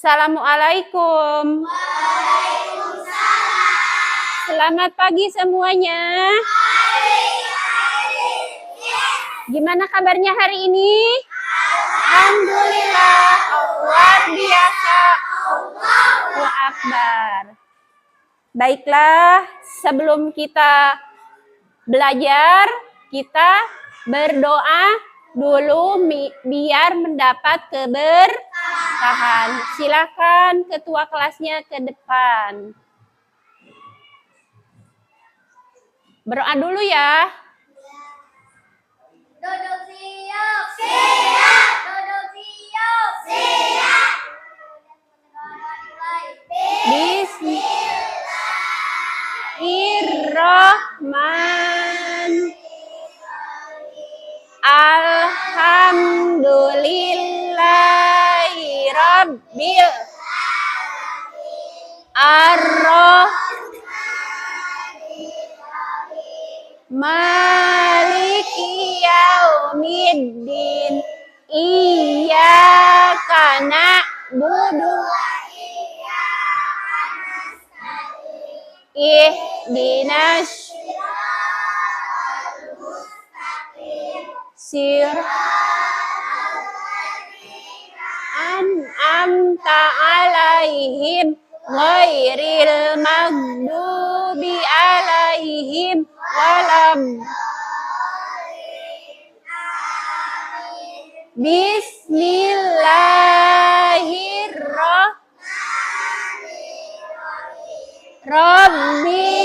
Assalamualaikum. Selamat pagi semuanya. Gimana kabarnya hari ini? Alhamdulillah, luar biasa. Allahu Akbar. Baiklah, sebelum kita belajar, kita berdoa dulu biar mendapat keberkahan. Silakan ketua kelasnya ke depan. Berdoa dulu ya. Duduk siap. Siap. Duduk siap. Siap. Bismillahirrahmanirrahim. Alhamdulillahi Rabbil Maliki yaumiddin. Iyyaka na'budu ihdinas an'amta 'alaihim ghairil maghdubi 'alaihim walam. Bismillahirrahmanirrahim. Rabbi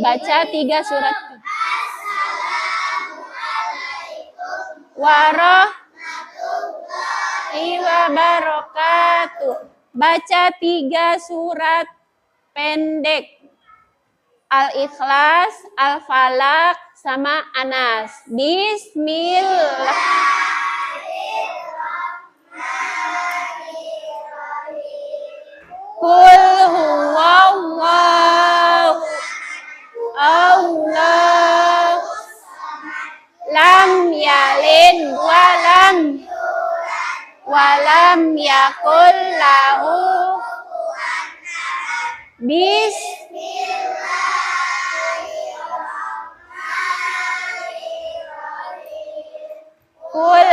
baca 3 surat. Warahmatullahi wabarakatuh. Baca 3 surat pendek. Al-Ikhlas, Al-Falaq, sama Anas. Bismillah. Qul huwallahu Allah, lam yalid walam yakul lahu Qul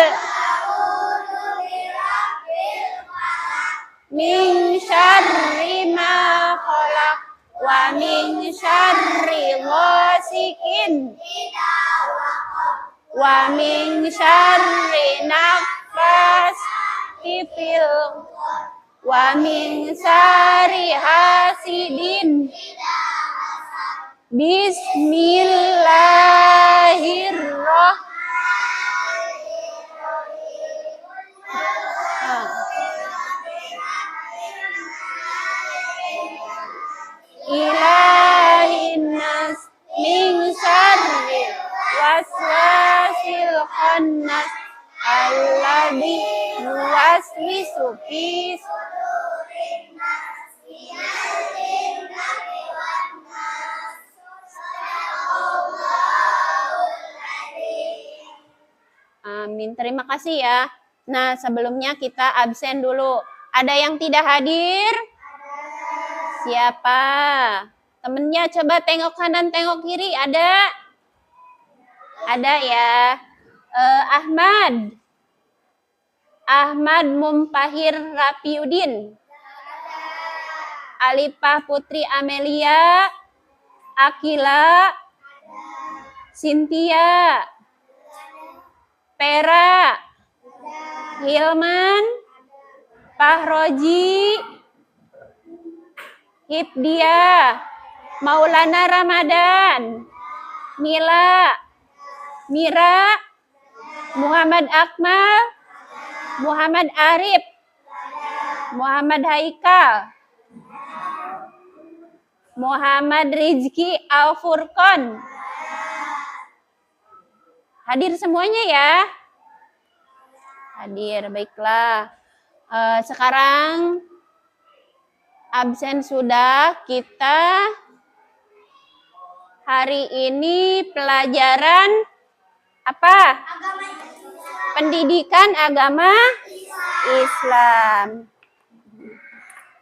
min syarri ma khalaq wa min syarri ghasikin wa min syarri naffasati fil wa min syarri hasidin. Bismillahirrahmanirrahim. Ilahin nas min syarri waswasil khannas alladzi yuwaswisu fi sudurin nas minal jinnati wan nas. Amin. Terima kasih ya. Nah, sebelumnya kita absen dulu. Ada yang tidak hadir? Siapa? Temennya coba tengok kanan, tengok kiri. Ada? Ada ya. Ahmad Mumpahir Rapiudin. Alipah Putri Amelia. Akila. Cynthia. Pera. Hilman. Pahroji. Hibdia, Maulana Ramadan, Mila, Mira, Muhammad Akmal, Muhammad Arif, Muhammad Haikal, Muhammad Rizki Al-Furqan. Hadir semuanya ya. Hadir, baiklah. Sekarang absen sudah, kita hari ini pelajaran apa? Pendidikan agama Islam.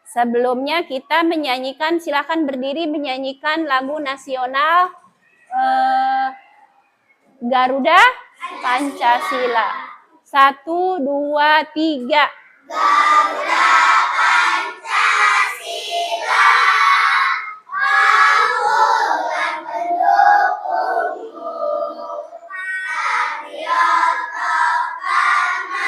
Sebelumnya kita menyanyikan, silakan berdiri menyanyikan lagu nasional Garuda Pancasila. 1, 2, 3. Garuda Pancasila, awulan pendukungmu, patriot proklamasi,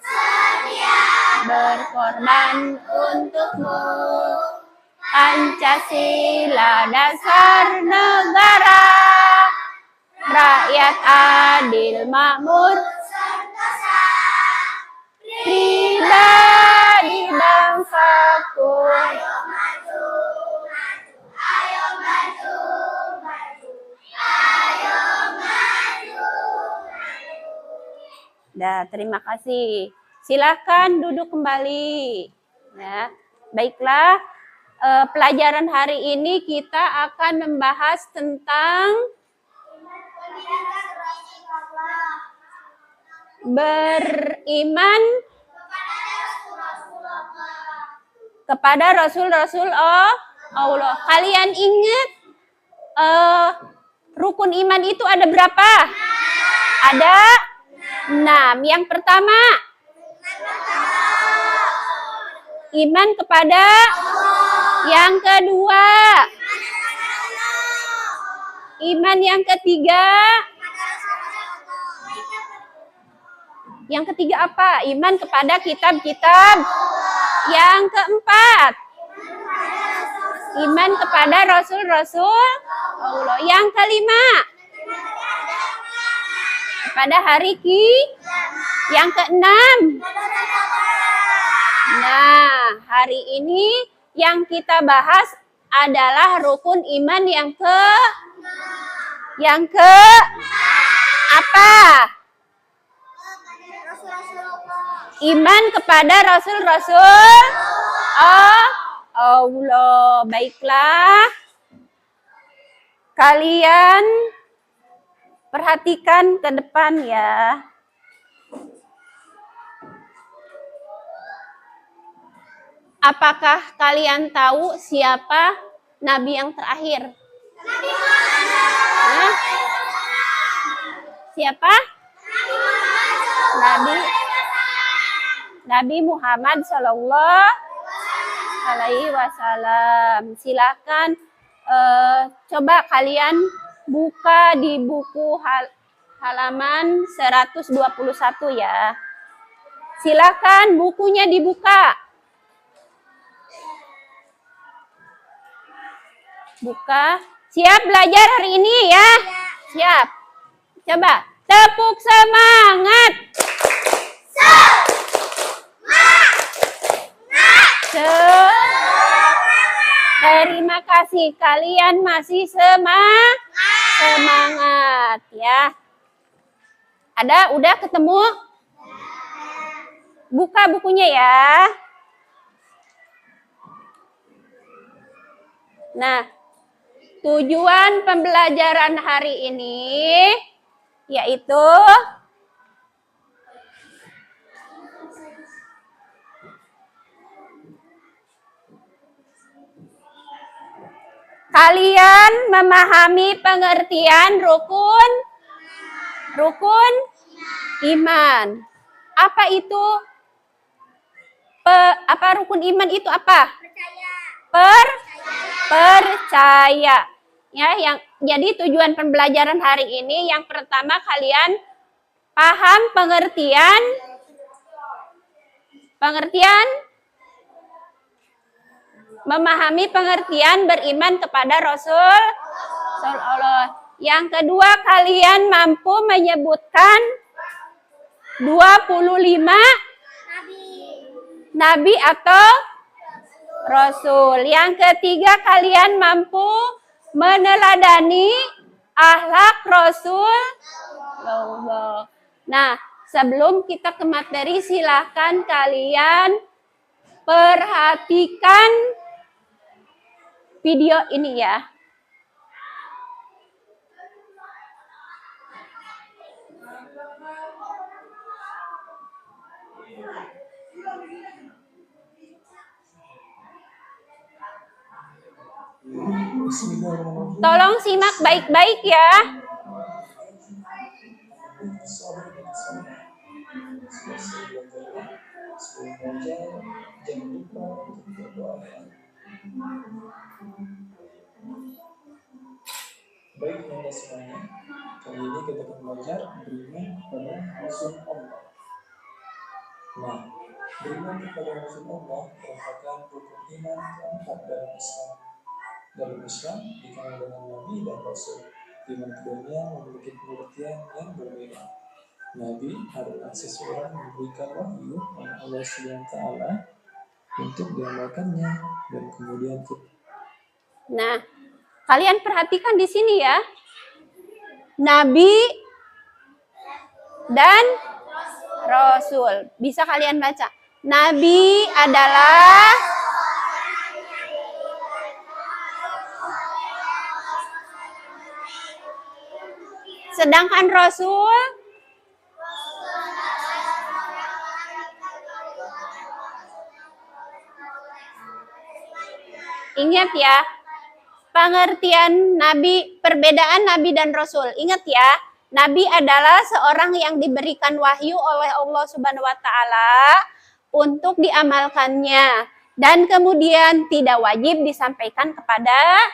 sedia Berkorban untukmu. Pancasila dasar negara, rakyat adil makmur, pribadi bangsaku. ayo maju, ayo maju, ayo maju. Dah, terima kasih. Silakan duduk kembali. Ya, baiklah. Pelajaran hari ini kita akan membahas tentang beriman kepada Rasul-Rasul Allah. Kalian ingat rukun iman itu ada berapa? Ada 6. Yang pertama, iman kepada. Yang kedua, iman yang ketiga. Yang ketiga apa? Iman kepada kitab-kitab. Yang keempat, iman kepada Rasul-Rasul Allah. Yang kelima, kepada hari Yang keenam. Nah, hari ini yang kita bahas adalah rukun iman yang ke apa? Iman kepada Rasul-Rasul Allah. Baiklah. Kalian perhatikan ke depan ya. Apakah kalian tahu siapa nabi yang terakhir? Hah? Siapa? Nabi Muhammad Sallallahu Alaihi Wasallam. Silakan coba kalian buka di buku halaman 121 ya. Silakan bukunya dibuka. Buka. Siap belajar hari ini ya? Siap. Coba tepuk semangat. Terima kasih, kalian masih semangat ya. Udah ketemu? Buka bukunya ya. Nah, tujuan pembelajaran hari ini yaitu kalian memahami pengertian rukun iman. Apa itu? Apa rukun iman itu apa? Percaya. Ya, jadi tujuan pembelajaran hari ini yang pertama kalian paham pengertian memahami pengertian beriman kepada Rasul Allah. Yang kedua, kalian mampu menyebutkan 25 nabi atau rasul. Yang ketiga, kalian mampu meneladani akhlak Rasul Allah. Nah, Sebelum kita ke materi, silakan kalian perhatikan video ini ya. Tolong simak baik-baik ya. Baik Anda semuanya, kali ini kita akan belajar beriman kepada Rasul Allah. Nah, beriman kepada Rasul Allah merupakan rukun iman keempat dalam Islam. Dalam Islam dikenal dengan Nabi dan Rasul. Iman keduanya memiliki pengertian yang berbeda. Nabi adalah seseorang yang memberikan wahyu oleh Allah SWT untuk diamalkannya dan kemudian Nah, kalian perhatikan di sini ya. Nabi dan Rasul. Bisa kalian baca. Nabi adalah sedangkan Rasul ingat ya, pengertian Nabi, perbedaan Nabi dan Rasul. Ingat ya, Nabi adalah seorang yang diberikan wahyu oleh Allah Subhanahu wa taala untuk diamalkannya dan kemudian tidak wajib disampaikan kepada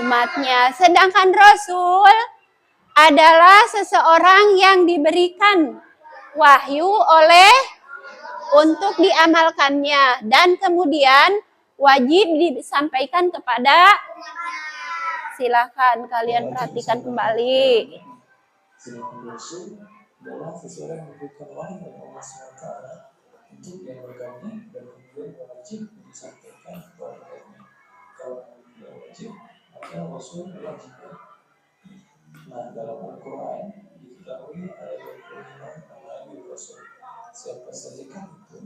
umatnya. Sedangkan Rasul adalah seseorang yang diberikan wahyu oleh untuk diamalkannya dan kemudian wajib disampaikan kepada, silakan kalian perhatikan kembali. Sedangkan Rasul adalah seseorang yang diberikan wahyu oleh Allah SWT untuk diamalkannya dan kemudian wajib disampaikan kepada umatnya. Kalau tidak wajib, maka Rasul wajib. Nah, dalam Al-Quran diketahui ada 25 nama Nabi Rasul. Siapa saja kan itu?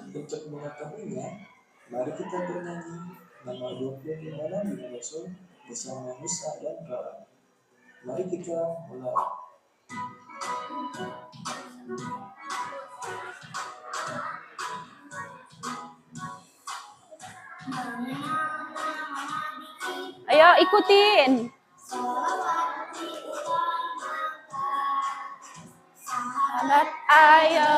Untuk mengetahuinya, mari kita bernyanyi nama 25 Nabi Rasul bersama Musa dan Harun. Mari kita mulai. Ayo ikutin. Sahabat, ayo.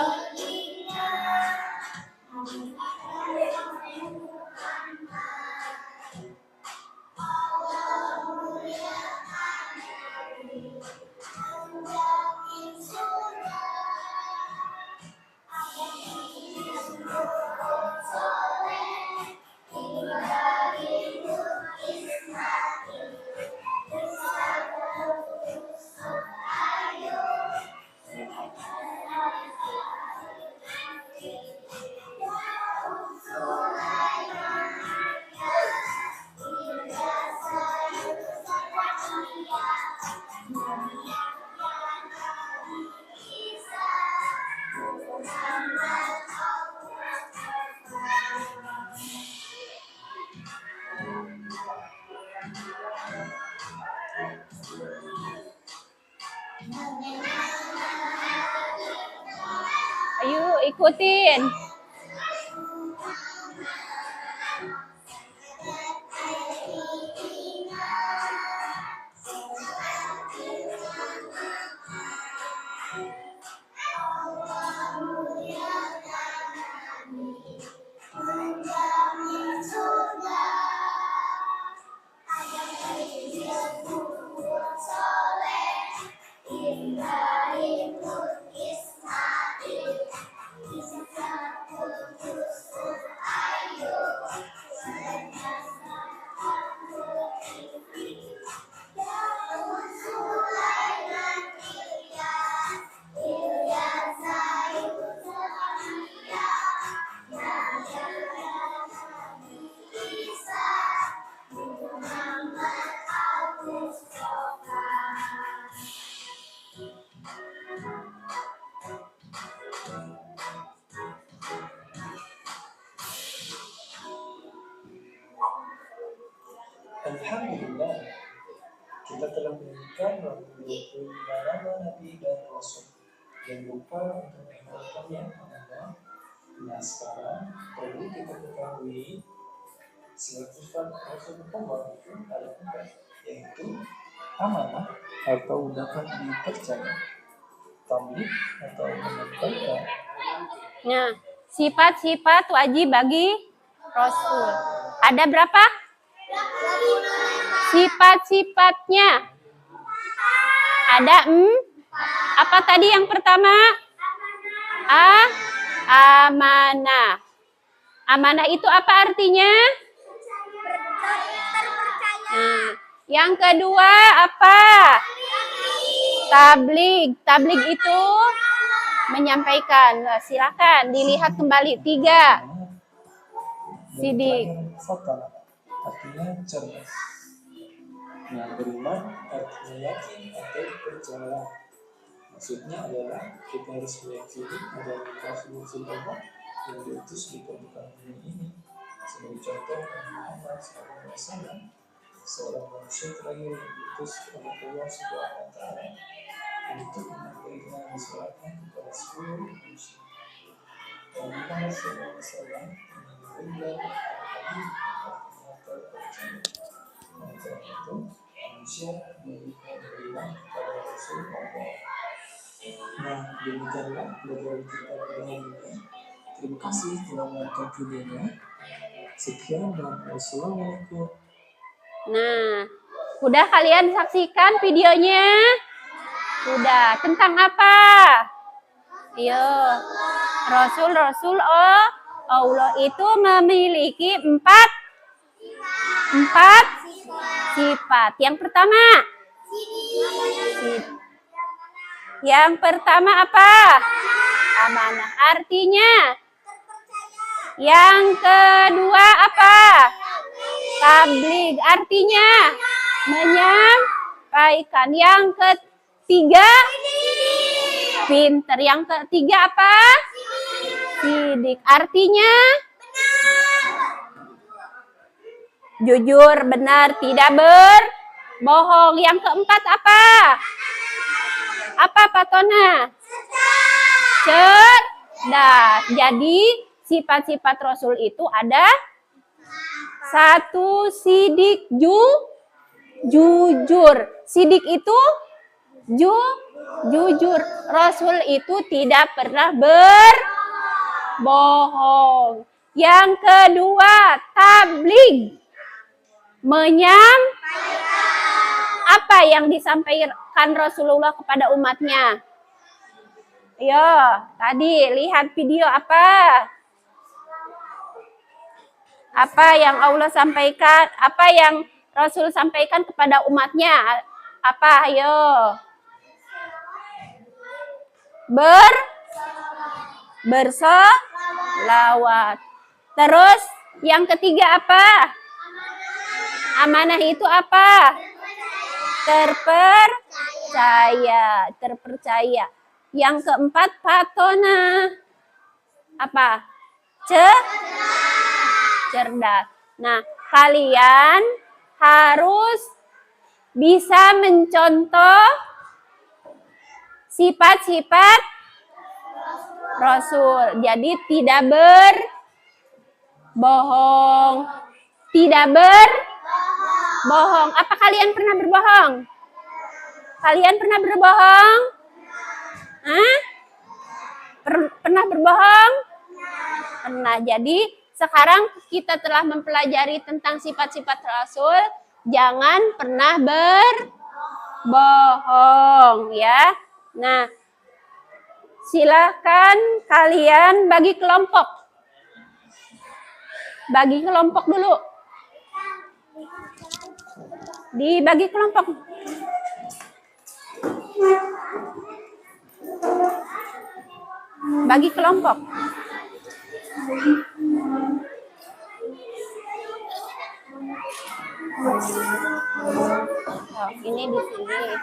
Ayo ikutin. Alhamdulillah, kita telah menemukan 25 nama Nabi dan Rasul. Jangan lupa untuk menghafalkannya, teman-teman. Nah, sekarang perlu kita ketahui sifat Rasul Muhammad itu ada 4, yaitu amanah atau dapat dipercaya, tabligh atau menyampaikan. Nah, sifat-sifat wajib bagi Rasul. Ada berapa? Sifat-sifatnya. Ada apa tadi yang pertama? Amanah. Amanah itu apa artinya? Nah, yang kedua apa? Tabligh. Tabligh itu menyampaikan. Nah, silakan dilihat kembali 3. Sidik. Fatana artinya cerdas. Nah, beriman artinya yakin atau percaya. Maksudnya adalah kita harus meyakini adanya Rasulullah yang diutus di permukaan bumi ini. Sebagai contoh, Muhammad SAW, seorang manusia terakhir yang diutus oleh Allah Subhanahu wa Ta'ala untuk menyampaikan risalahnya kepada seluruh manusia. Dan Muhammad SAW meninggal karena itu manusia memberikan beriman kepada Rasulullah. Nah, demikianlah pelajaran kita pada hari ini. Terima kasih telah menonton videonya. Sekian dan wassalamualaikum. Nah, udah kalian saksikan videonya? Udah. Tentang apa? Yo, Rasul Allah itu memiliki 4 sifat. Yang pertama, apa? Amanah. Artinya, yang kedua apa? Tabligh. Artinya, menyampaikan. Yang ketiga, pinter. Yang ketiga apa? Sidik. Artinya, jujur, benar, tidak berbohong. Yang keempat apa? Apa Patona? Cerdas. Jadi sifat-sifat Rasul itu ada 1 sidik, jujur. Sidik itu jujur. Rasul itu tidak pernah berbohong. Yang kedua, tabligh. Apa yang disampaikan Rasulullah kepada umatnya? Yo, tadi lihat video apa? Apa yang Allah sampaikan? Apa yang Rasul sampaikan kepada umatnya? Apa? Ayo. Bersolawat. Terus yang ketiga apa? Amanah itu apa? Terpercaya. Yang keempat, Patona. Apa? Cerdas. Nah, kalian harus bisa mencontoh sifat-sifat Rasul. Jadi tidak berbohong. Tidak berbohong. Apa kalian pernah berbohong? Kalian pernah berbohong? Hah? Pernah berbohong? Pernah. Jadi sekarang kita telah mempelajari tentang sifat-sifat Rasul. Jangan pernah berbohong ya. Nah, silakan kalian bagi kelompok. Bagi kelompok dulu. Dibagi kelompok. Bagi kelompok. Oh, ini di sini.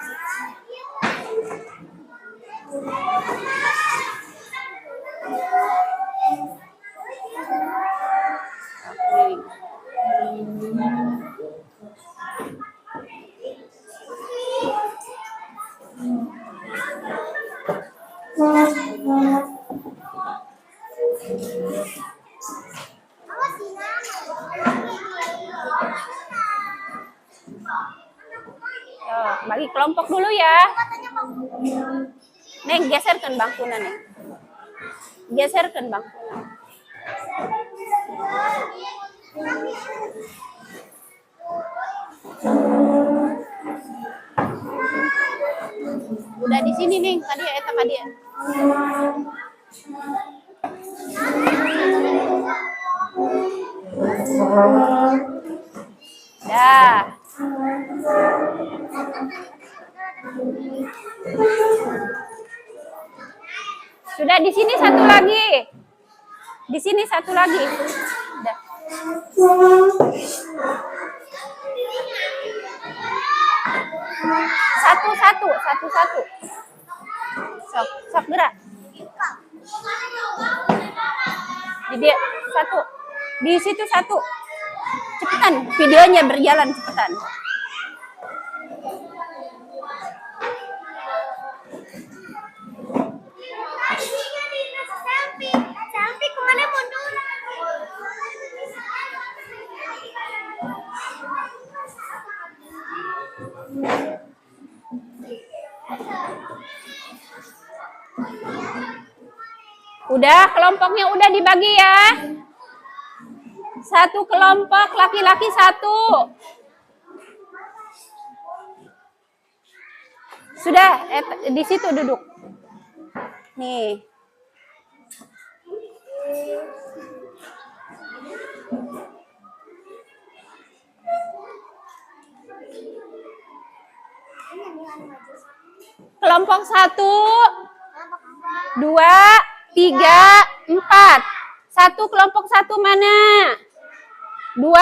Bagi kelompok dulu ya. Neng, geserkan bangkunya, Neng. Geserkan bangkunya. Udah di sini, Neng. Tadi eta ka dia. Dah. Sudah di sini satu lagi. Di sini satu lagi. Udah. Satu. Sok gerak. Di dia satu. Di situ satu. Cepetan, videonya berjalan cepetan. Selfie kemana mundur? Udah, kelompoknya udah dibagi ya. Satu kelompok, laki-laki satu. Sudah, di situ duduk. Nih. Kelompok 1, 2, 3, 4. Satu kelompok 1 mana? 2,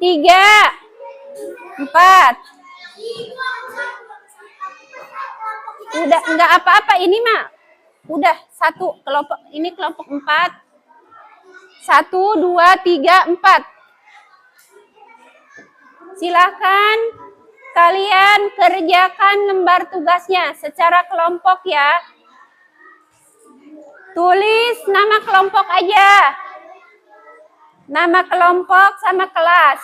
3, 4. Udah enggak apa-apa ini mah. Udah satu kelompok, ini kelompok 4. 1, 2, 3, 4. Silakan kalian kerjakan lembar tugasnya secara kelompok ya. Tulis nama kelompok aja. Nama kelompok sama kelas.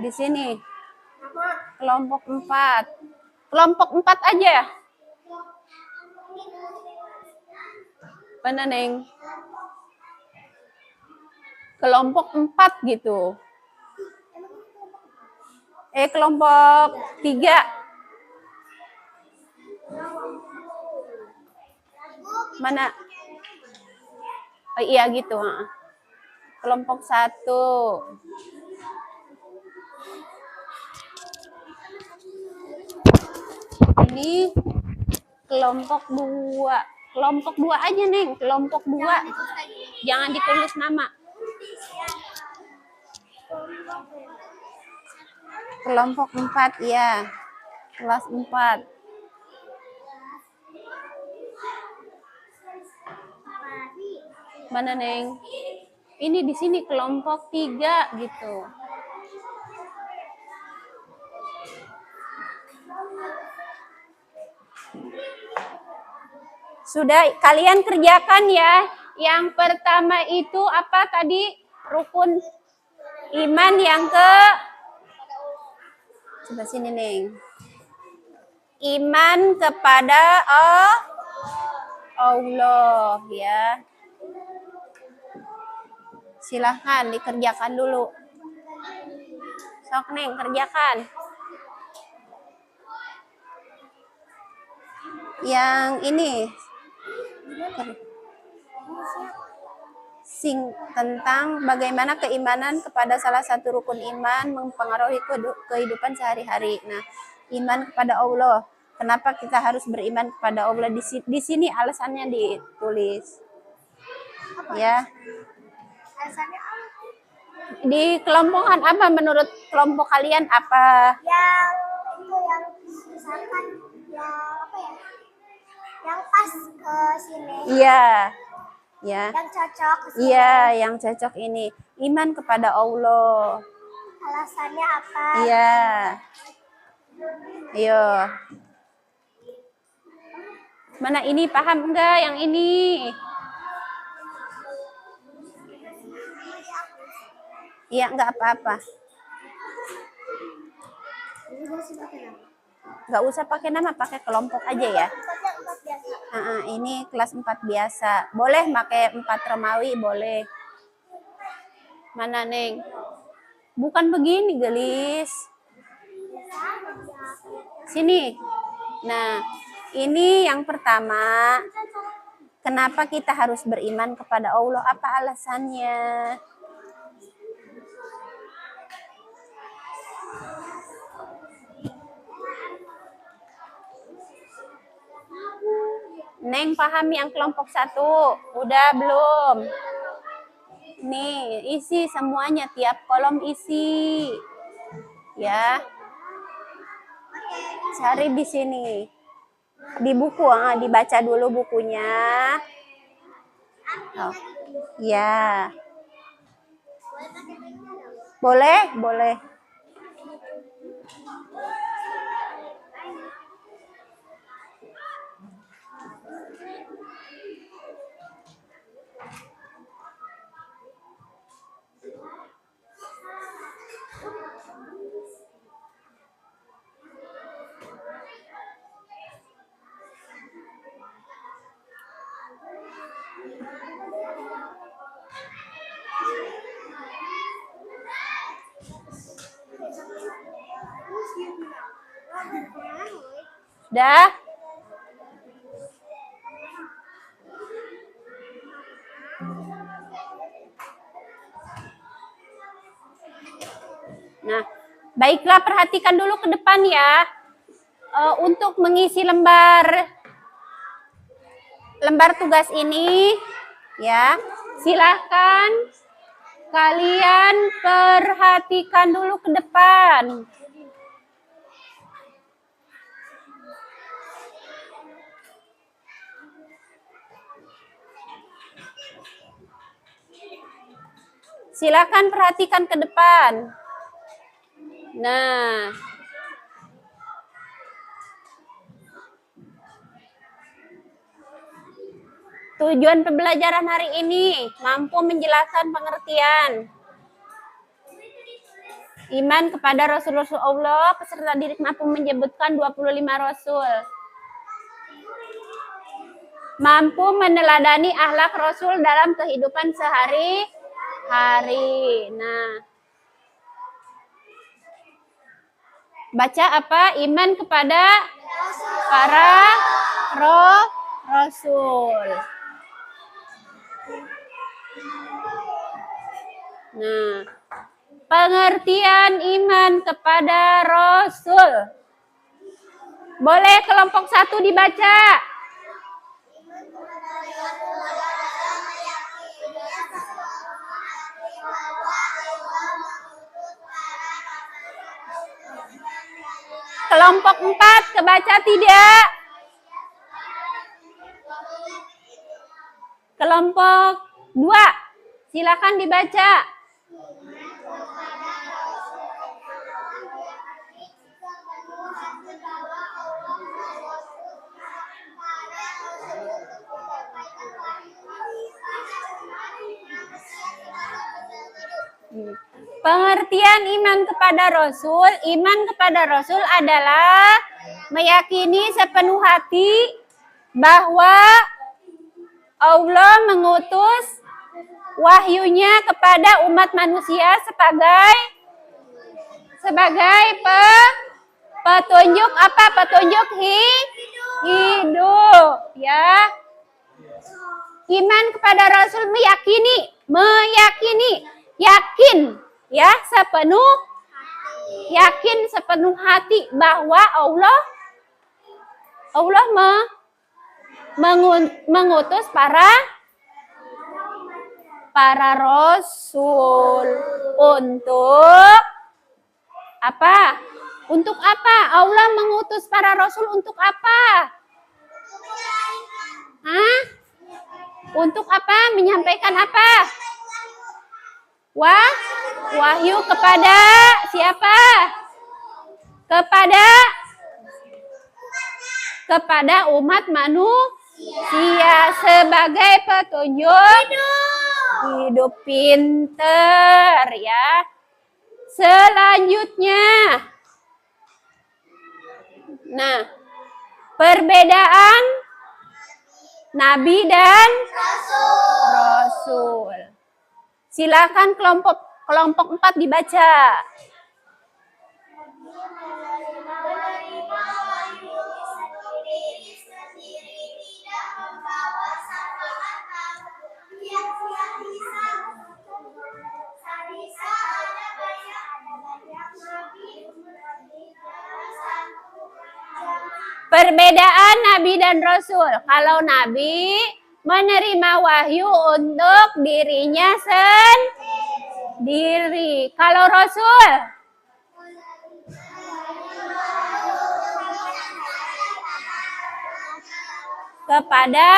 Di sini. Kelompok 4. Kelompok 4 aja. Mana, Neng? Kelompok 4 gitu. Kelompok 3. Mana? Oh, iya gitu. Kelompok 1. Ini kelompok 2. Kelompok 2 aja, Neng. Kelompok 2. Jangan ditulis nama. Kelompok 4 ya. Kelas 4. Mana, Neng? Ini di sini kelompok 3 gitu. Sudah kalian kerjakan ya. Yang pertama itu apa tadi? Rukun iman yang ke coba sini, Neng. Iman kepada Allah ya. Silahkan dikerjakan dulu. Sok, Neng, kerjakan. Yang ini tentang bagaimana keimanan kepada salah satu rukun iman mempengaruhi kehidupan sehari-hari. Nah, iman kepada Allah. Kenapa kita harus beriman kepada Allah? Di sini alasannya ditulis. Ya. Alasannya apa? Di kelompokan apa menurut kelompok kalian apa? Yang itu yang misalkan yang apa ya? Yang pas ke sini. Iya. Ya. Yang cocok. Iya, yang cocok ini. Iman kepada Allah. Alasannya apa? Iya. Ayo. Mana ini paham enggak yang ini? Iya, enggak apa-apa. Enggak usah pakai nama, pakai kelompok aja ya. Ini kelas 4 biasa. Boleh pakai 4 Romawi, boleh. Mana, Neng? Bukan begini, gelis. Sini. Nah, ini yang pertama. Kenapa kita harus beriman kepada Allah? Apa alasannya? Neng pahami yang kelompok 1. Udah belum? Nih, isi semuanya, tiap kolom isi. Ya. Cari di sini. Di buku, dibaca dulu bukunya. Oh. Ya. Boleh, boleh. Dah. Nah, baiklah perhatikan dulu ke depan ya. Untuk mengisi lembar tugas ini, ya, silahkan kalian perhatikan dulu ke depan. Silakan perhatikan ke depan. Nah, tujuan pembelajaran hari ini mampu menjelaskan pengertian iman kepada Rasul-Rasul Allah peserta didik mampu menyebutkan 25 Rasul. Mampu meneladani akhlak Rasul dalam kehidupan sehari-hari. Nah, baca apa? Iman kepada para Rasul. Nah, pengertian iman kepada Rasul. Boleh kelompok 1 dibaca. Kelompok 4 kebaca tidak? Kelompok 2 silakan dibaca. Pengertian iman kepada Rasul adalah meyakini sepenuh hati bahwa Allah mengutus wahyunya kepada umat manusia sebagai petunjuk apa? Petunjuk hidup, ya. Iman kepada Rasul yakin, ya, yakin sepenuh hati bahwa Allah mengutus para rasul untuk apa? Untuk apa? Allah mengutus para rasul untuk apa? Untuk apa? Menyampaikan apa? Wahyu kepada siapa? Kepada umat manusia sebagai petunjuk hidup pinter ya. Selanjutnya, nah, perbedaan Nabi dan Rasul. Silakan kelompok 4 dibaca. Perbedaan Nabi dan Rasul. Kalau Nabi menerima wahyu untuk dirinya sendiri. Kalau Rasul kepada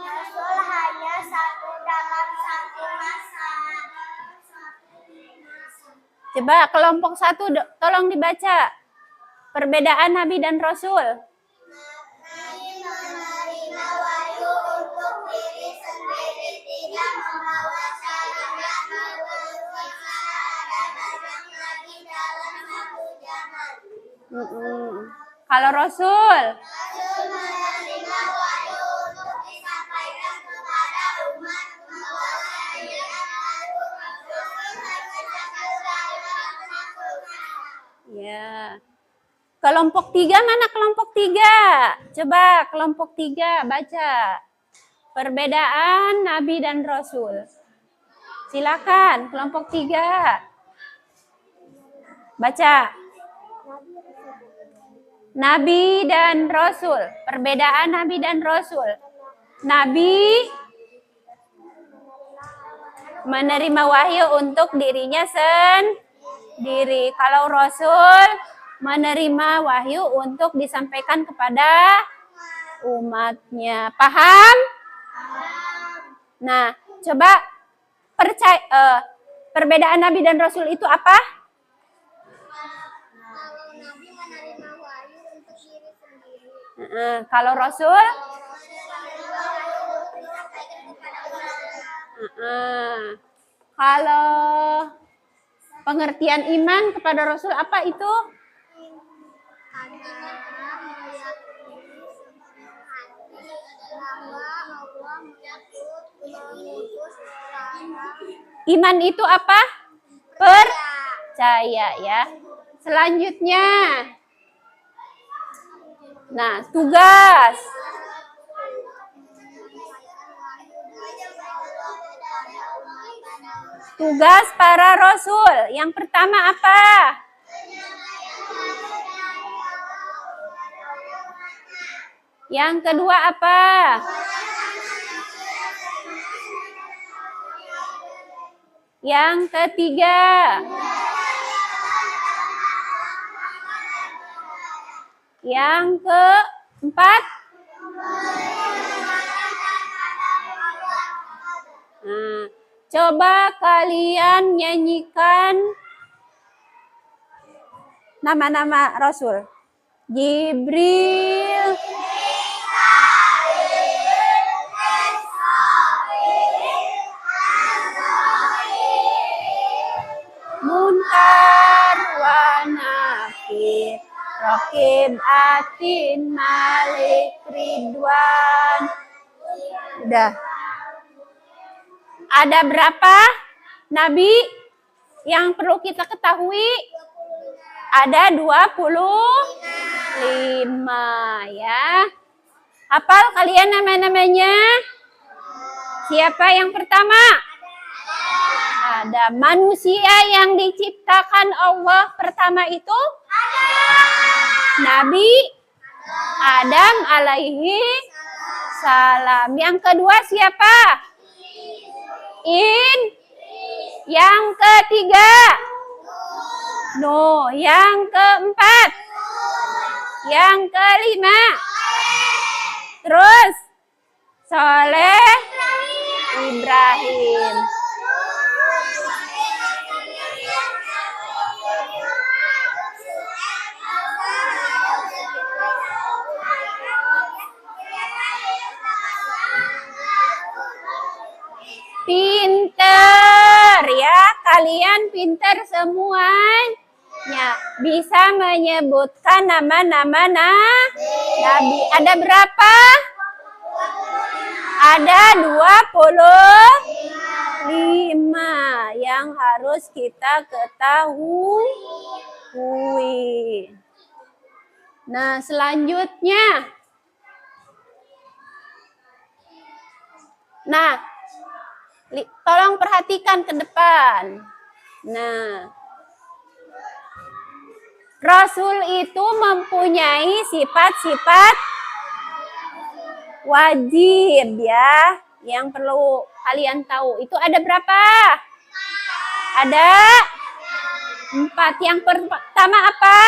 Rasul hanya satu dalam satu masa. Coba kelompok 1 tolong dibaca. Perbedaan Nabi dan Rasul. Nabi menerima wahyu untuk diri sendiri, tidak membawa syariat dan banyak lagi dalam satu zaman. Kalau Rasul Rasul menerima wahyu untuk disampaikan kepada umat, membawa syariat baru, ya. Kelompok 3 mana kelompok 3? Coba kelompok 3 baca. Perbedaan Nabi dan Rasul. Silakan kelompok 3. Baca. Nabi dan Rasul. Perbedaan Nabi dan Rasul. Nabi menerima wahyu untuk dirinya sendiri. Kalau Rasul menerima wahyu untuk disampaikan kepada umatnya. Paham? Nah, coba perbedaan Nabi dan Rasul itu apa? Kalau Nabi menerima wahyu untuk diri sendiri. Kalau Rasul? Kalau pengertian iman kepada Rasul apa itu? Iman itu apa? Percaya ya. Selanjutnya. Nah, tugas. Tugas para rasul. Yang pertama apa? Yang kedua apa? Yang ketiga. Yang keempat. Nah, coba kalian nyanyikan nama-nama Rasul. Jibril, Munkar wa Nakir, Raqib Atin, Malik Ridwan. Udah. Ada berapa nabi yang perlu kita ketahui? Ada 25 ya. Hafal kalian nama-namanya? Siapa yang pertama? Ada manusia yang diciptakan Allah pertama itu? Nabi Adam alaihi salam. Yang kedua siapa? Yang ketiga Nuh. Yang keempat Yang kelima. Terus soleh Ibrahim. Pinter ya, kalian pinter semuanya. Bisa menyebutkan nama-nama nabi. Ada berapa? Ada 25 yang harus kita ketahui. Nah, selanjutnya. Nah, tolong perhatikan ke depan. Nah, Rasul itu mempunyai sifat-sifat wajib ya, yang perlu kalian tahu. Itu ada berapa? Ada 4. Yang pertama apa?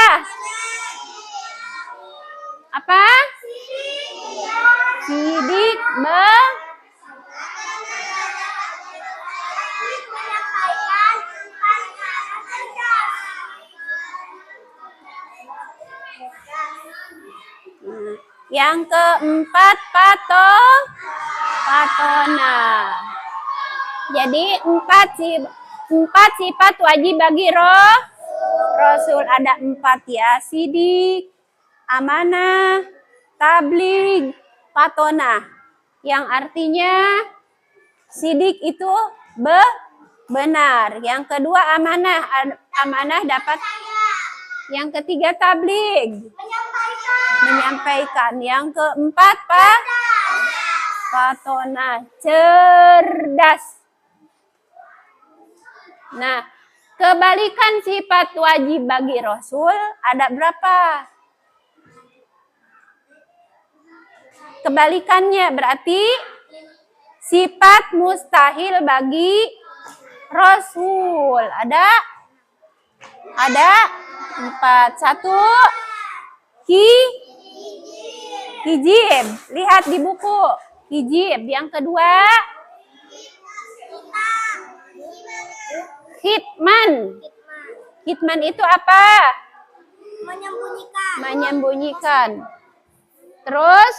Apa? Sidik Yang keempat patona. Jadi 4 sifat wajib bagi Rasul. Ada 4 ya. Sidik, amanah, tabligh, patona. Yang artinya sidik itu benar. Yang kedua amanah dapat. Yang ketiga tabligh, menyampaikan. Yang keempat patona, cerdas. Nah, kebalikan sifat wajib bagi Rasul ada berapa? Kebalikannya berarti sifat mustahil bagi Rasul. Ada 4. 1 hijib. Lihat di buku. Hijib. Yang kedua hitman. Hitman itu apa? Menyembunyikan. Terus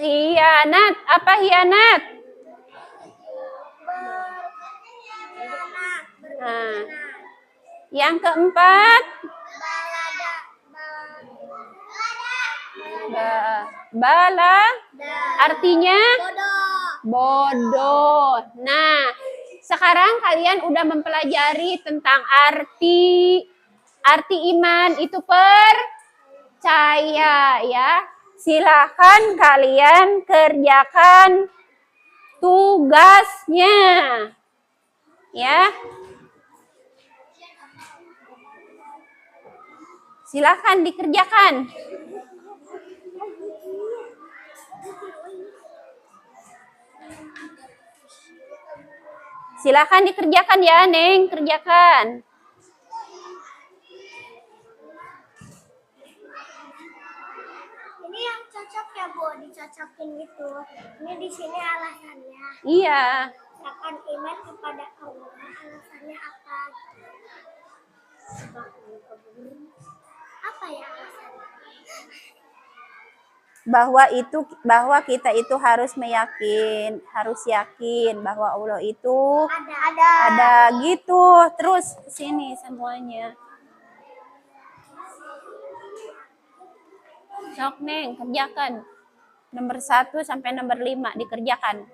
hianat. Apa hianat? Nah, yang keempat artinya bodoh. Nah, sekarang kalian udah mempelajari tentang arti iman itu percaya ya. Silakan kalian kerjakan tugasnya ya. Silakan dikerjakan. Silakan dikerjakan ya, Neng, kerjakan. Ini yang cocok ya, Bu, dicocokin gitu. Ini di sini alasannya. Iya. Akan iman kepada Allah. Alasannya apa? Apa ya alasannya? Bahwa kita itu harus yakin bahwa Allah itu ada gitu. Terus sini semuanya. Sok Neng, kerjakan. Nomor 1 sampai nomor 5 dikerjakan.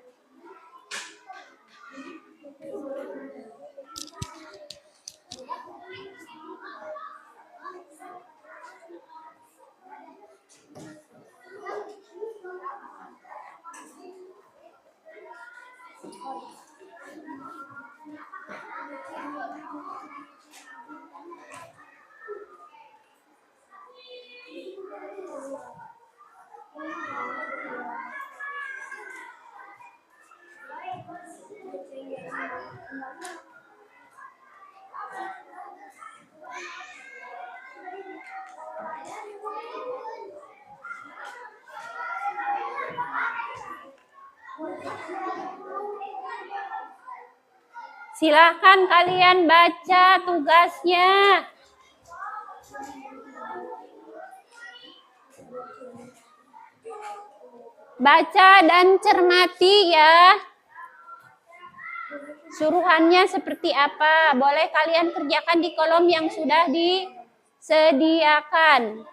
Silahkan kalian baca tugasnya. Baca dan cermati ya. Suruhannya seperti apa? Boleh kalian kerjakan di kolom yang sudah disediakan.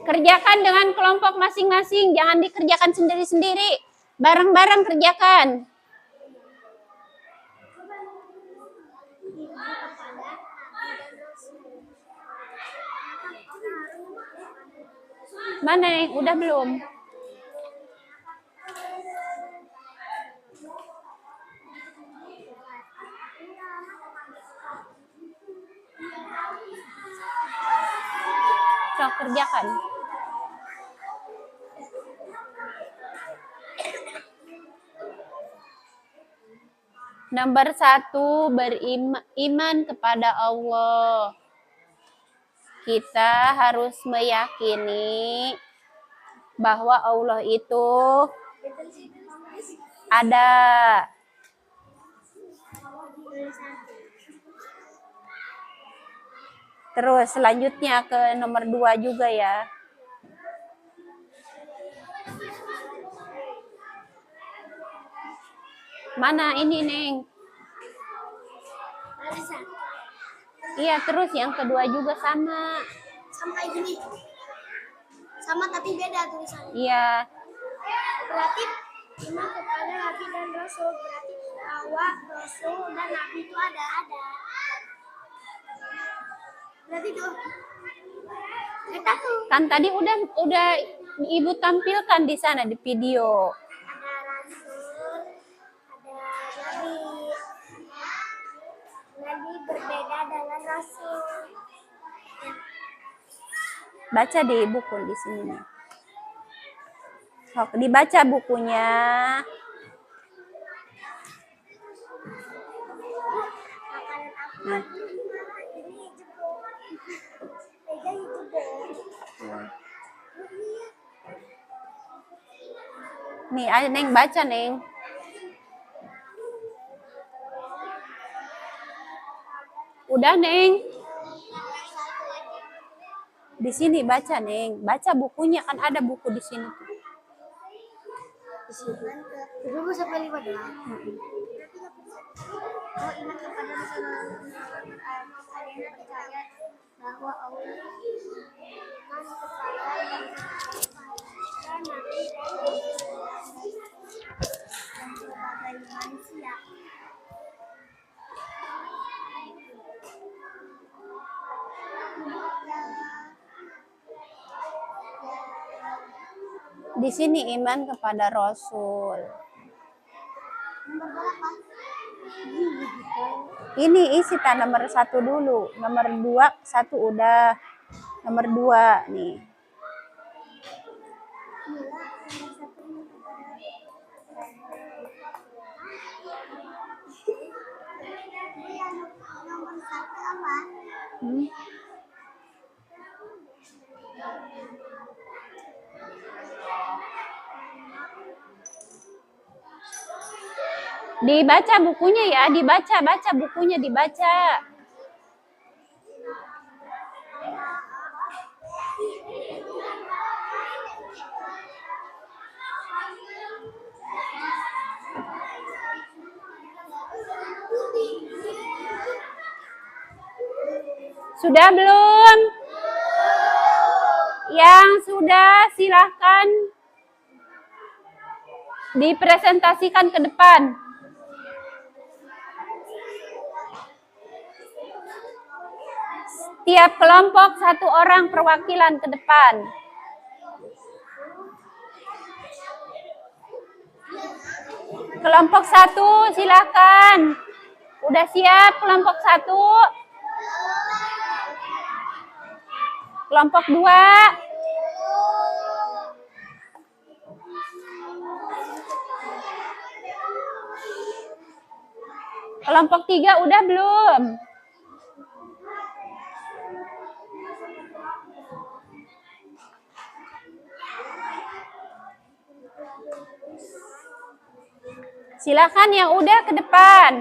Kerjakan dengan kelompok masing-masing, jangan dikerjakan sendiri-sendiri. Bareng-bareng kerjakan. Mana nih? Udah belum? Sok kerjakan. Nomor 1, beriman kepada Allah. Kita harus meyakini bahwa Allah itu ada. Terus selanjutnya ke nomor 2 juga ya. Mana ini, Neng? Iya, terus yang kedua juga sama. Sama kayak gini. Sama tapi beda tulisannya. Iya. Berarti iman kepada Nabi dan Rasul. Berarti bahwa Rasul dan Nabi itu ada. Berarti tuh. Kita tuh. Kan tadi udah Ibu tampilkan di sana di video. Ada Rasul, ada Nabi. Nabi berbeda dengan Rasul. Baca di buku di sini nih. Sok dibaca bukunya. Makanan apa? Nah. Ini jebol. Beda jebol. Nih, ayo Neng baca, Neng. Udah, Neng. Di sini baca, Neng. Baca bukunya, kan ada buku di sini. Dulu sampai 5 doang. Oh, iman kepada Rasulullah kalian percaya bahwa Allah iman kepada Nabi dan sebagai manusia. Di sini iman kepada Rasul. Nomor berapa? Ini isi nomor 1 dulu. Nomor 2, 1 udah. Nomor 2 nih. Nomor 1 apa? Dibaca bukunya ya, baca bukunya dibaca. Sudah belum? Yang sudah silahkan dipresentasikan ke depan. Tiap kelompok 1 orang perwakilan ke depan. Kelompok 1 silakan. Udah siap kelompok 1? Kelompok 2? Kelompok 3 udah belum? Silakan yang udah ke depan.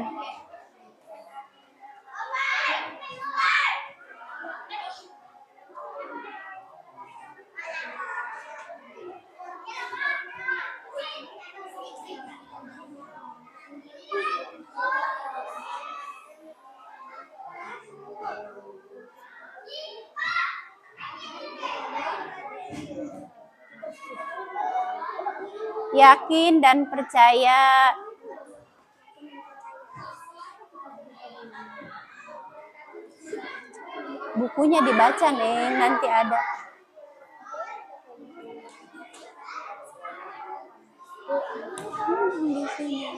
Yakin dan percaya. Bukunya dibaca, Neng, nanti ada. Di sini.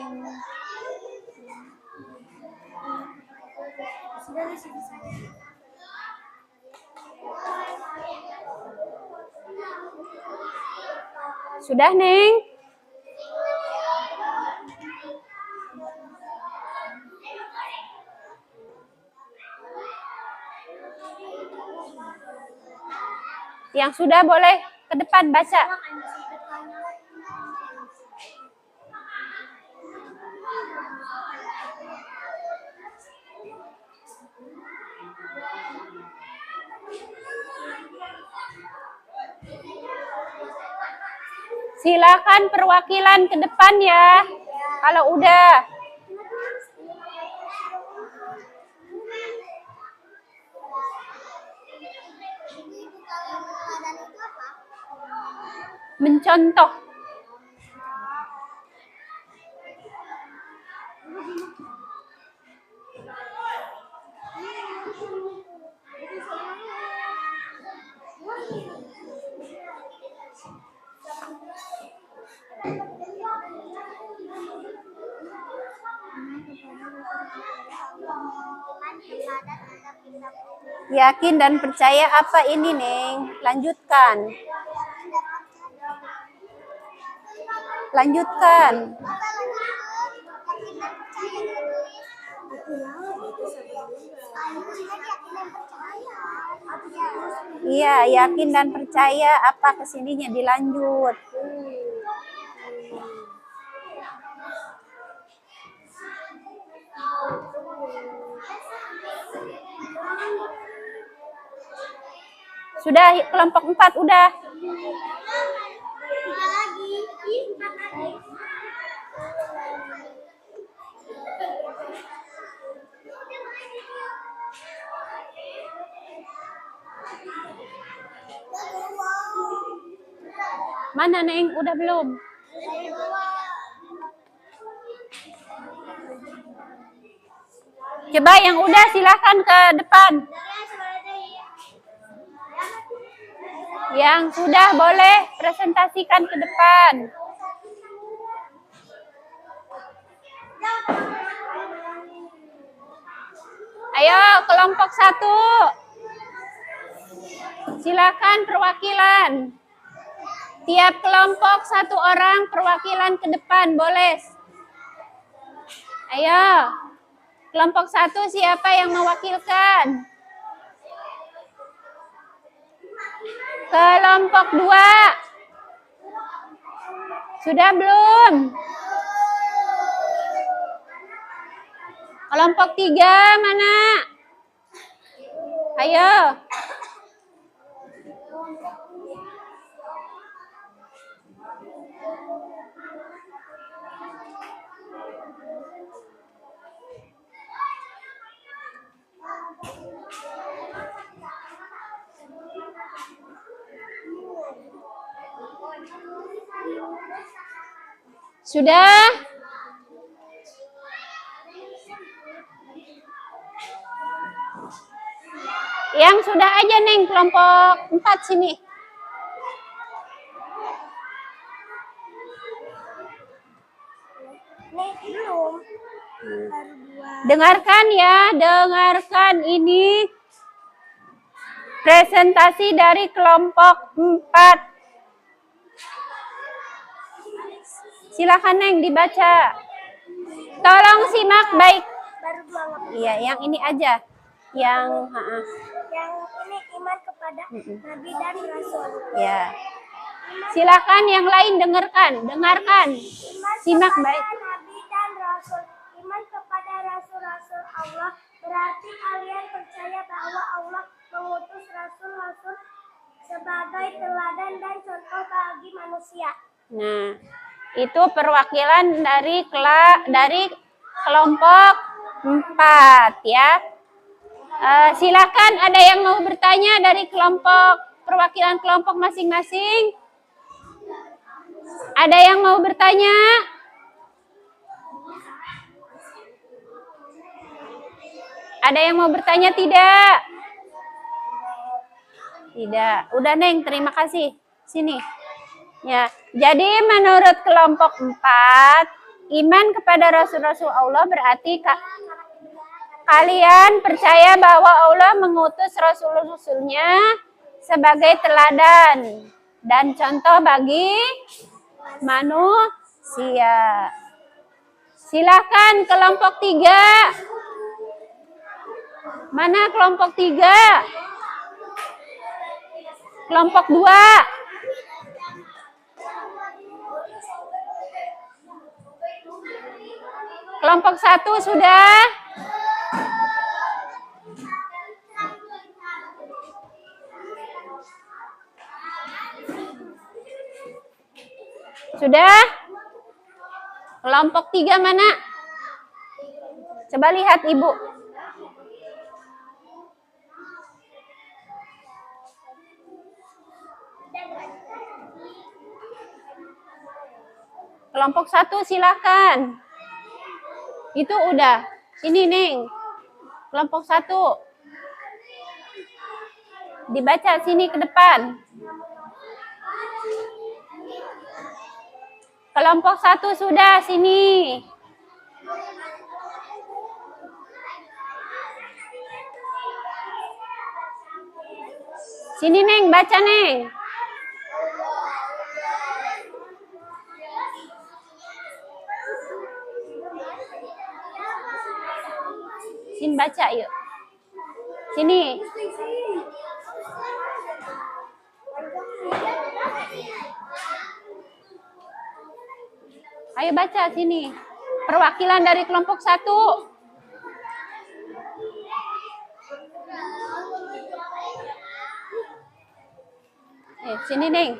Sudah, Neng? Yang sudah boleh ke depan baca. Silakan perwakilan ke depan ya. Kalau udah. Mencontoh. Yakin dan percaya apa ini, Neng? Lanjutkan. Lanjutkan. Iya, yakin dan percaya apa kesininya dilanjut. Sudah, kelompok 4 udah. Mana, Neng? Udah belum? Coba yang udah silakan ke depan. Yang sudah boleh presentasikan ke depan. Ayo, kelompok 1. Silakan perwakilan. Tiap kelompok 1 orang perwakilan ke depan, boleh. Ayo. Kelompok 1 siapa yang mewakilkan? Kelompok 2. Sudah belum? Kelompok 3 mana? Ayo. Sudah? Yang sudah aja, Neng, kelompok 4 sini. Belum. Dengarkan ya, dengarkan ini presentasi dari kelompok 4. Silakan, Neng, dibaca. Tolong simak baik. Baru 2 Iya, yang ini aja. Yang ini iman kepada Nabi dan Rasul. ya. Silakan yang lain dengarkan. Dengarkan. Iman Simak kepada baik. Nabi dan Berarti kalian percaya bahwa Allah mengutus rasul-rasul sebagai teladan dan contoh bagi manusia. Nah, itu perwakilan dari kelompok 4 ya. Silakan ada yang mau bertanya dari perwakilan kelompok masing-masing? Ada yang mau bertanya? Ada yang mau bertanya tidak? Tidak. Udah Neng, terima kasih. Sini. Ya, jadi menurut kelompok 4, iman kepada Rasul-Rasul Allah berarti kalian percaya bahwa Allah mengutus Rasul-Rasulnya sebagai teladan dan contoh bagi manusia. Silakan kelompok 3. Mana kelompok 3? Kelompok 2. Kelompok 1 sudah? Sudah? Kelompok 3 mana? Coba lihat Ibu. Kelompok 1 silakan. Itu udah. Ini Neng. Kelompok 1. Dibaca sini ke depan. Kelompok 1 sudah, sini. Sini Neng, baca Neng. Sini baca yuk. Sini. Ayo baca sini. Perwakilan dari kelompok 1. Sini Neng.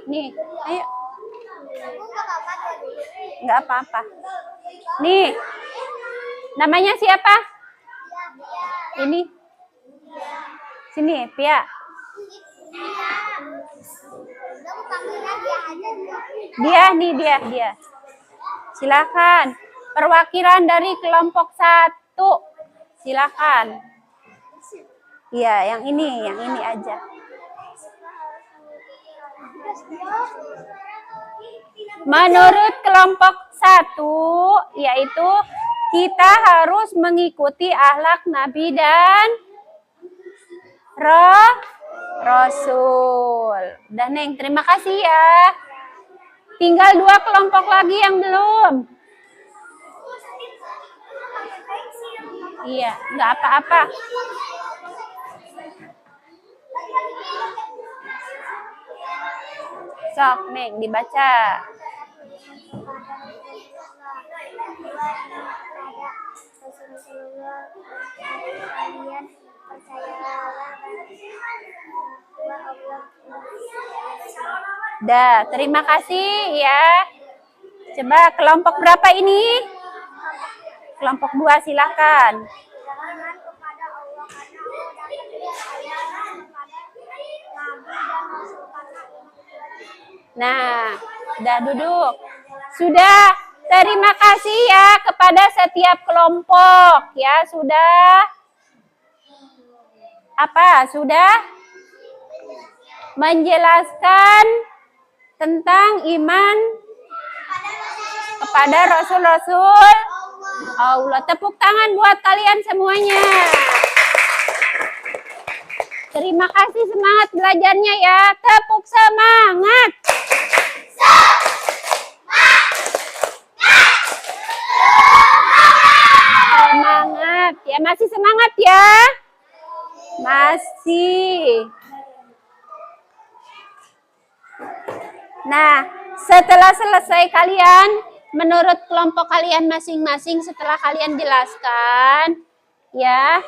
Nih, ayo. Enggak apa-apa. Nih. Namanya siapa? Ini. Sini, Pia. Dia. Silakan. Perwakilan dari kelompok 1. Silakan. Iya, yang ini aja. Menurut kelompok 1, yaitu kita harus mengikuti akhlak Nabi dan Rasul. Udah Neng, terima kasih ya. Tinggal 2 kelompok lagi yang belum. Iya, nggak apa-apa. Sok Neng, dibaca. Dah, terima kasih ya. Coba kelompok berapa ini? Kelompok 2 silakan. Nah, udah duduk. Sudah, terima kasih ya kepada setiap kelompok ya, sudah. Apa? Sudah menjelaskan tentang iman kepada Rasul-Rasul Allah. Tepuk tangan buat kalian semuanya. Terima kasih, semangat belajarnya ya. Tepuk semangat. Semangat ya, masih semangat ya? Masih. Nah, setelah selesai kalian menurut kelompok kalian masing-masing setelah kalian jelaskan, ya.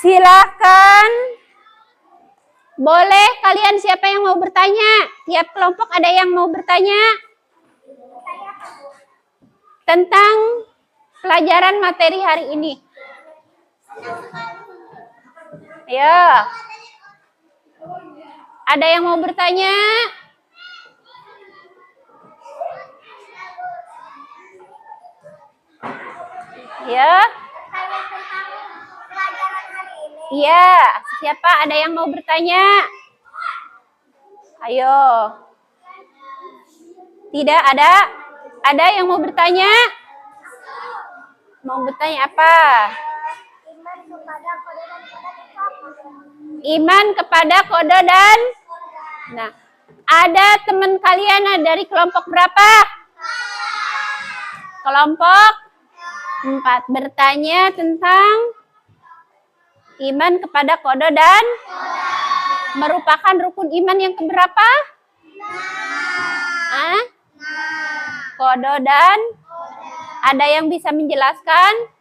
Silakan. Boleh kalian siapa yang mau bertanya? Tiap kelompok ada yang mau bertanya tentang pelajaran materi hari ini. Ya. Ada yang mau bertanya? Ya. Iya, siapa ada yang mau bertanya? Ayo. Tidak ada? Ada yang mau bertanya? Mau bertanya apa? Iman kepada kode dan nah, ada teman kalian dari kelompok berapa? Kelompok 4 bertanya tentang iman kepada kode dan merupakan rukun iman yang keberapa? Kode dan ada yang bisa menjelaskan?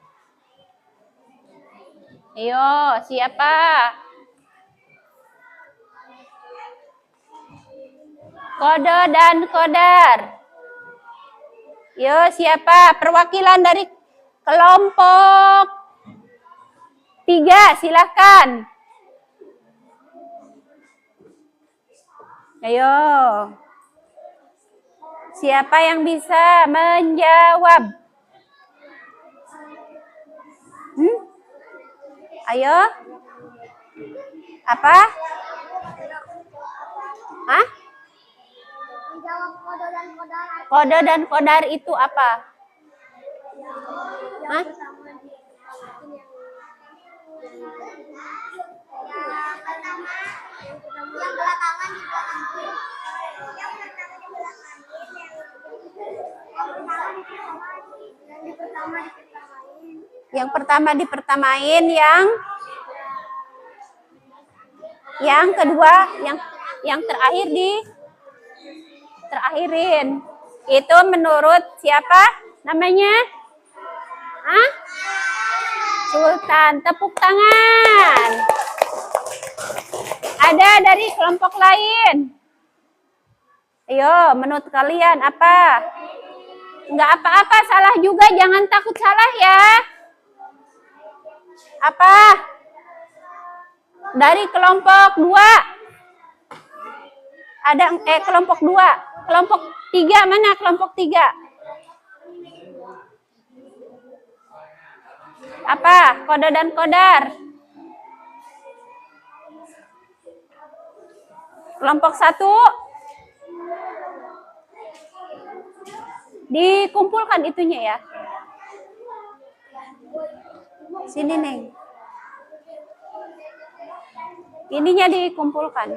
Ayo, siapa? Kode dan kodar. Yo, siapa? Perwakilan dari kelompok 3, silahkan. Ayo. Siapa yang bisa menjawab? Ayo. Apa? Hah? Kode dan kodar itu apa? Hah? Yang pertama dipertamain, yang kedua, yang terakhir terakhirin. Itu menurut siapa namanya? Sultan. Tepuk tangan. Ada dari kelompok lain? Ayo, menurut kalian apa? Enggak apa-apa, salah juga, jangan takut salah ya. Apa? Dari kelompok 2. Ada kelompok 2. Kelompok 3 mana kelompok 3? Apa? Kode dan kodar. Kelompok 1. Dikumpulkan itunya ya. Sini, Neng. Ininya dikumpulkan.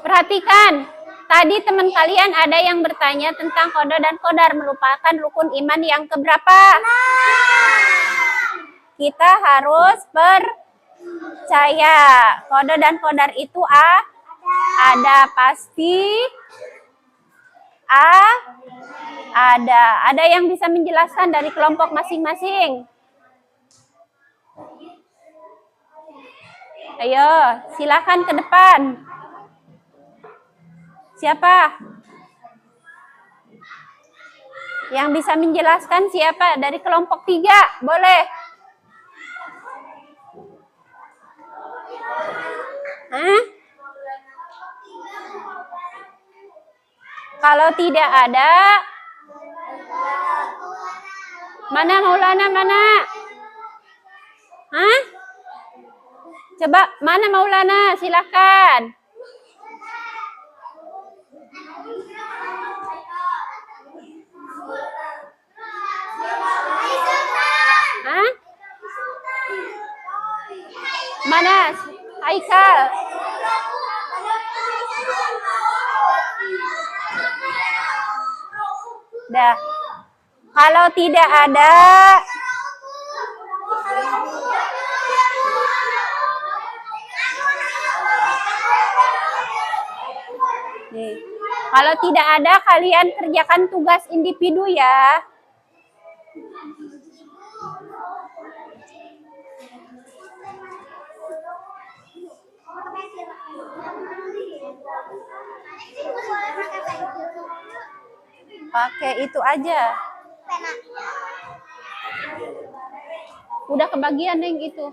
Perhatikan, tadi teman kalian ada yang bertanya tentang kode dan kodar merupakan rukun iman yang keberapa? Kita harus percaya kode dan kodar itu ada pasti ada. Ada yang bisa menjelaskan dari kelompok masing-masing? Ayo, silakan ke depan. Siapa? Yang bisa menjelaskan siapa? Dari kelompok 3, boleh. Kalau tidak ada, mana Maulana, mana? Coba, mana Maulana? Silakan. Mana? Haikal. Dah. Kalau tidak ada, nih. Kalau tidak ada, kalian kerjakan tugas individu ya. Pakai itu aja. Udah kebagian yang itu.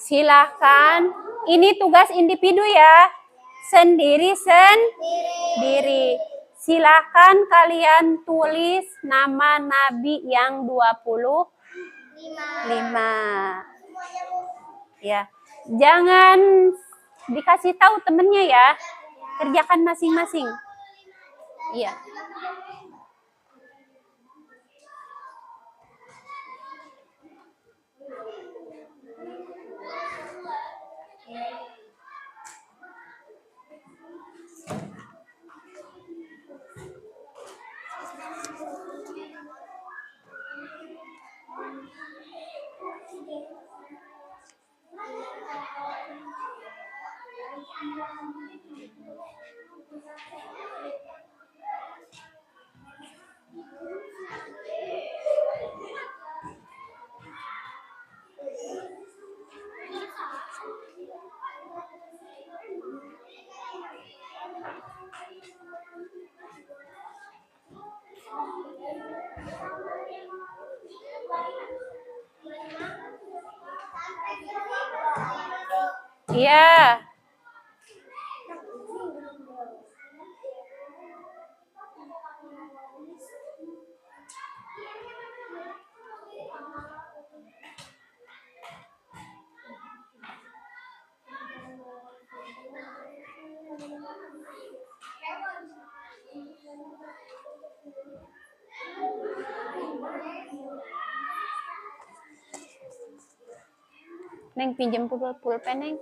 Silakan. Ini tugas individu ya. Sendiri. Silakan kalian tulis nama Nabi yang 25. Ya. Jangan dikasih tahu temennya ya. Kerjakan masing-masing. Iya. Iya. Neng pinjam pulpen Neng.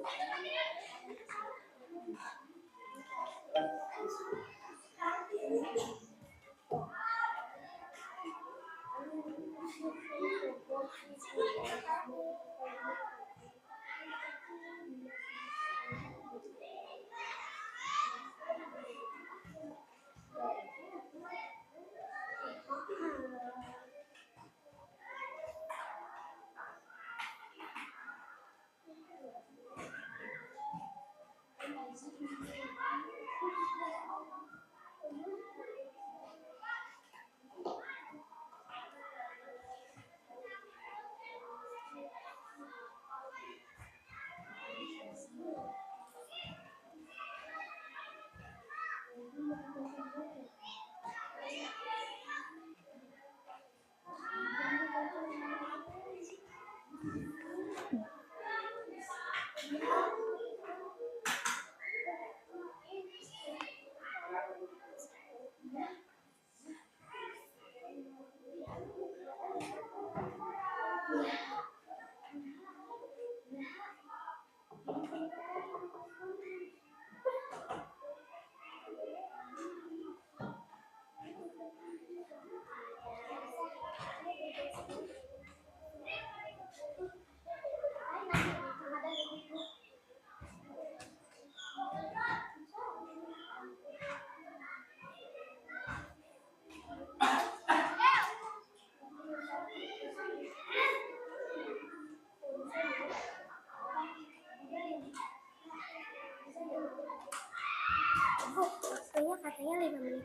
Waktunya katanya 5 menit.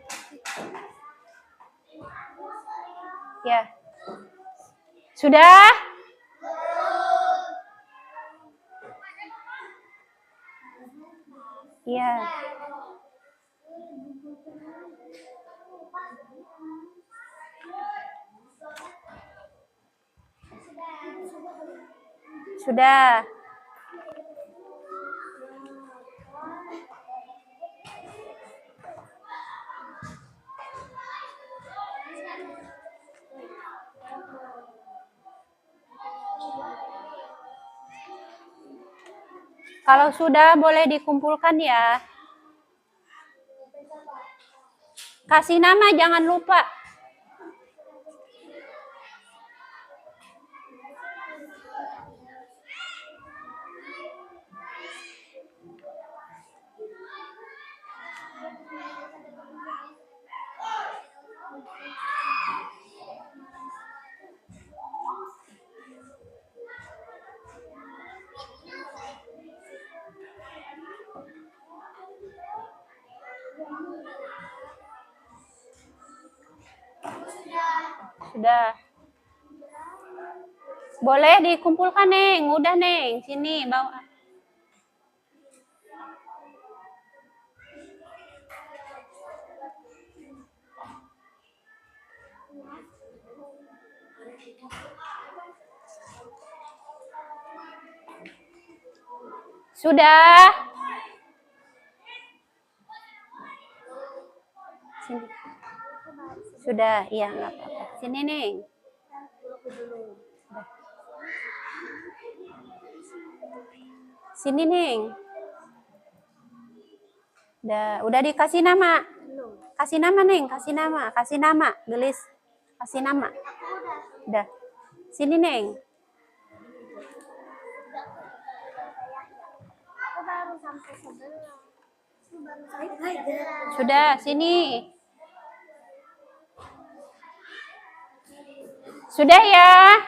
Ya. Sudah? Iya. Sudah. Kalau sudah boleh dikumpulkan ya. Kasih nama jangan lupa. Sudah. Boleh dikumpulkan, Neng. Udah, Neng. Sini, bawa. Sudah. Sini. Sudah, iya nggak apa-apa. Sini, Neng. Sini, Neng. Udah dikasih nama. Kasih nama, Neng. Kasih nama. Kasih nama. Gelis. Kasih nama. Udah. Sini, Neng. Aku baru sampai 11. Sudah, sini. Sudah ya.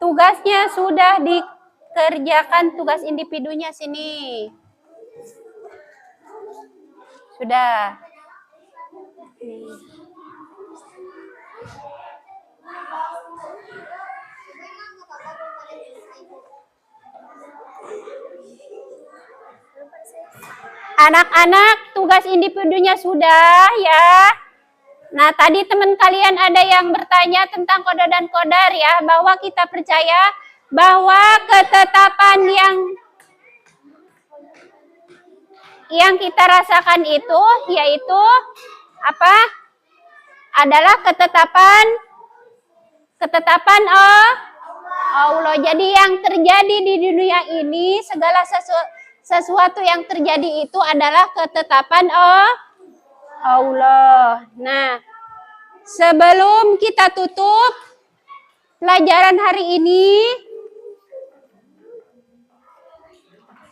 Tugasnya sudah dikerjakan, tugas individunya sini. Sudah. Anak-anak, tugas individunya sudah ya. Nah, tadi teman kalian ada yang bertanya tentang kode dan kodar ya, bahwa kita percaya bahwa ketetapan yang kita rasakan itu yaitu apa? Adalah ketetapan Allah. Jadi yang terjadi di dunia ini, segala sesuatu yang terjadi itu adalah ketetapan Allah. Nah, sebelum kita tutup pelajaran hari ini,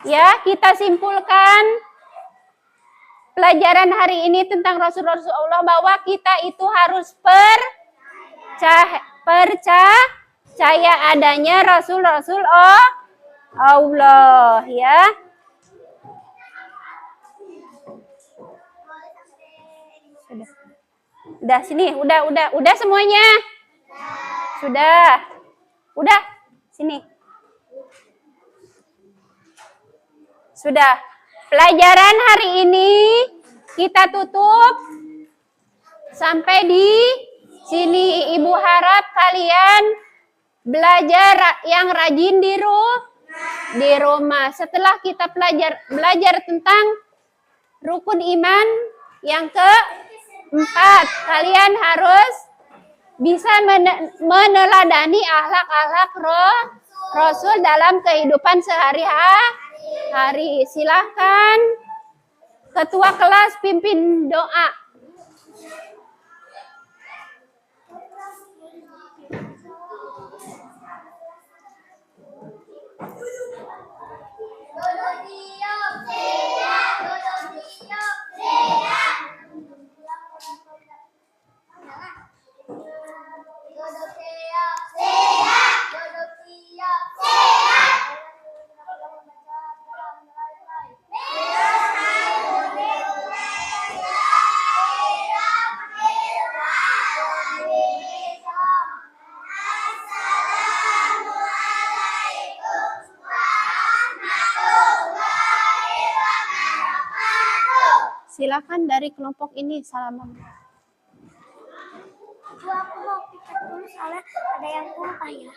ya, kita simpulkan pelajaran hari ini tentang Rasul-Rasul Allah, bahwa kita itu harus percaya adanya Rasul-Rasul Allah, ya. Udah sini, udah semuanya. Udah, sini. Sudah. Pelajaran hari ini kita tutup sampai di sini. Ibu harap kalian belajar yang rajin di rumah. Setelah kita belajar tentang rukun iman yang keempat, kalian harus bisa meneladani akhlak-akhlak Rasul dalam kehidupan sehari-hari. Silahkan ketua kelas pimpin doa. Silakan dari kelompok ini salaman. Bu, aku mau piket dulu soalnya ada yang tumpah ya.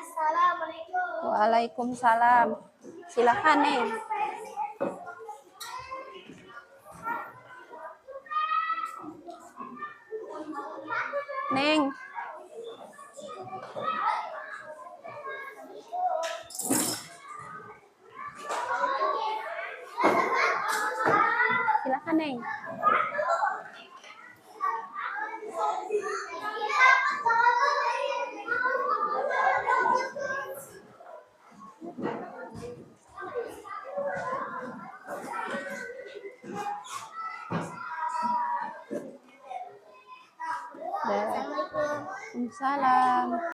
Assalamualaikum. Waalaikumsalam. Silakan Neng. Neng. Silakan Neng. Waalaikumsalam.